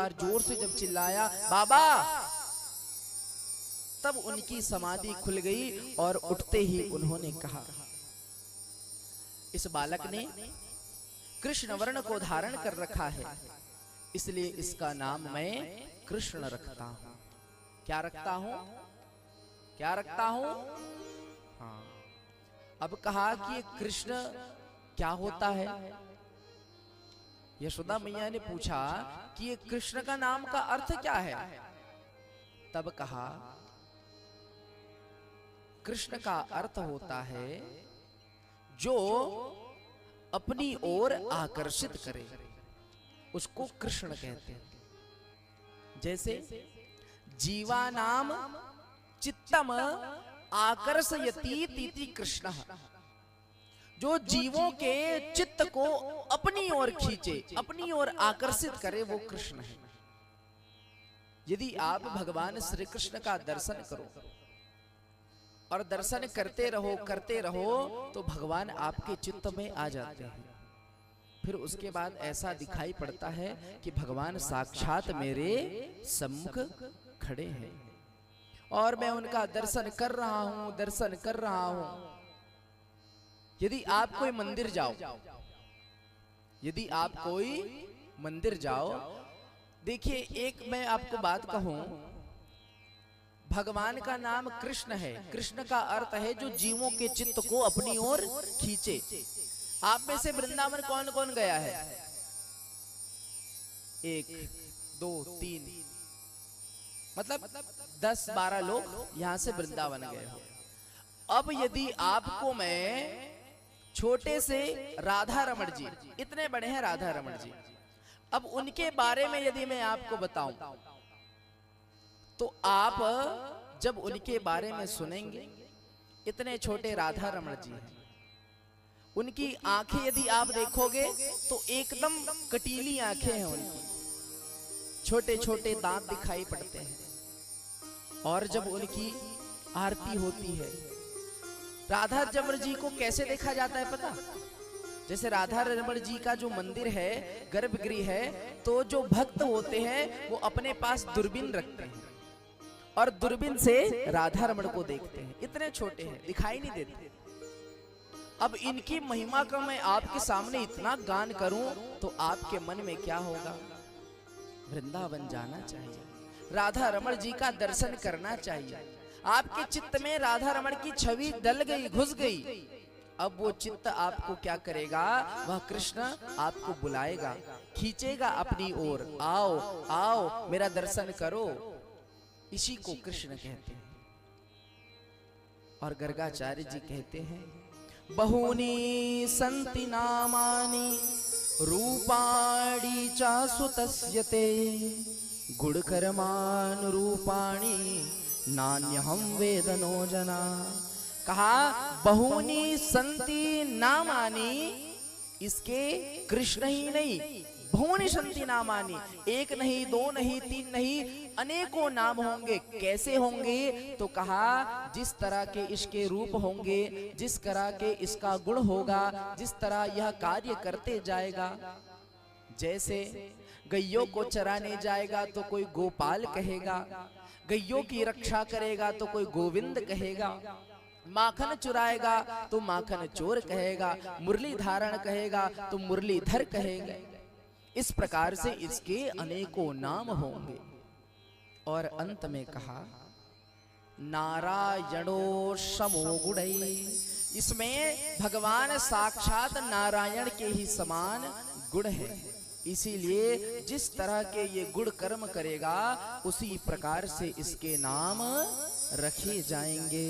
बार जोर से जब चिल्लाया बाबा, तब उनकी समाधि खुल गई और उठते ही उन्होंने कहा, इस बालक ने कृष्ण वर्ण को धारण कर रखा है, इसलिए इसका नाम मैं कृष्ण रखता हूं। क्या रखता हूं? क्या रखता हूं? हाँ। अब कहा कि ये कृष्ण क्या होता है? यशोदा मैया ने पूछा कि ये कृष्ण का नाम का अर्थ क्या है? तब कहा, कृष्ण का अर्थ होता है जो अपनी ओर आकर्षित करे, उसको कृष्ण कहते हैं। जैसे जीवानाम चित्तम आकर्षयति तीति कृष्ण, जो जीवों के चित्त को अपनी ओर खींचे, अपनी ओर आकर्षित करे, वो कृष्ण है। यदि आप भगवान श्री कृष्ण का दर्शन करो और दर्शन करते रहो तो भगवान आपके चित्त में आ जाते हैं। फिर उसके बाद ऐसा दिखाई पड़ता है कि भगवान साक्षात मेरे सम्मुख खड़े हैं और मैं उनका दर्शन कर रहा हूं, दर्शन कर रहा हूं। यदि आप कोई मंदिर जाओ, यदि आप कोई मंदिर जाओ, देखिए एक मैं आपको बात कहूं, भगवान का नाम कृष्ण है। कृष्ण का अर्थ है जो जीवों के चित्त को अपनी ओर खींचे। आप में से वृंदावन कौन कौन गया है? 1 2 3 मतलब 10-12 लोग यहां से वृंदावन गए हो। अब यदि आपको मैं छोटे से राधा रमण जी, इतने बड़े हैं राधा रमण जी, अब उनके बारे में यदि मैं आपको बताऊं तो आप जब उनके बारे में सुनेंगे, इतने छोटे राधा रमण जी हैं, उनकी आंखें यदि आप देखोगे तो एकदम कटीली आंखें हैं उनकी, छोटे छोटे दांत दिखाई पड़ते हैं। और जब उनकी आरती होती है, राधा रमण जी को कैसे देखा जाता है पता? जैसे राधा रमण जी का जो मंदिर है, गर्भगृह है, तो जो भक्त होते हैं वो अपने पास दूरबीन रखते हैं और दूरबीन से राधा रमण को देखते हैं। इतने छोटे हैं, दिखाई नहीं देते। अब इनकी महिमा का मैं आपके सामने इतना गान करूं तो आपके मन में क्या होगा? वृंदावन जाना चाहिए, राधा रमण जी का दर्शन करना चाहिए। आपके चित्त में राधा रमण की छवि डल गई, घुस गई। अब वो चित्त आपको क्या करेगा? वह कृष्ण आपको बुलाएगा, खींचेगा अपनी ओर, आओ आओ मेरा दर्शन करो। इसी को कृष्ण कहते हैं। और गर्गाचार्य जी कहते हैं, बहूनि संति नामानि रूपाणि च सुतस्य ते गुणकर्मानुरूपाणि नान्यहं वेद नो जना। कहा बहूनि संति नामानि, इसके कृष्ण ही नहीं, बहूनि संति नामानि, एक नहीं, दो नहीं, तीन नहीं, अनेकों नाम होंगे। कैसे होंगे? तो कहा जिस तरह के इसके रूप होंगे, जिस तरह के इसका गुण होगा, जिस तरह यह कार्य करते जाएगा। जैसे गैयों को चराने जाएगा तो कोई गोपाल कहेगा, गैयों की रक्षा करेगा तो कोई गोविंद कहेगा, माखन चुराएगा तो माखन चोर कहेगा, मुरली धारण कहेगा तो मुरलीधर कहेगा। इस प्रकार से इसके अनेकों नाम होंगे। और अंत में कहा नारायणो समो गुणै, इसमें भगवान साक्षात नारायण के ही समान गुण है। इसीलिए जिस तरह के ये गुण कर्म करेगा उसी प्रकार से इसके नाम रखे जाएंगे।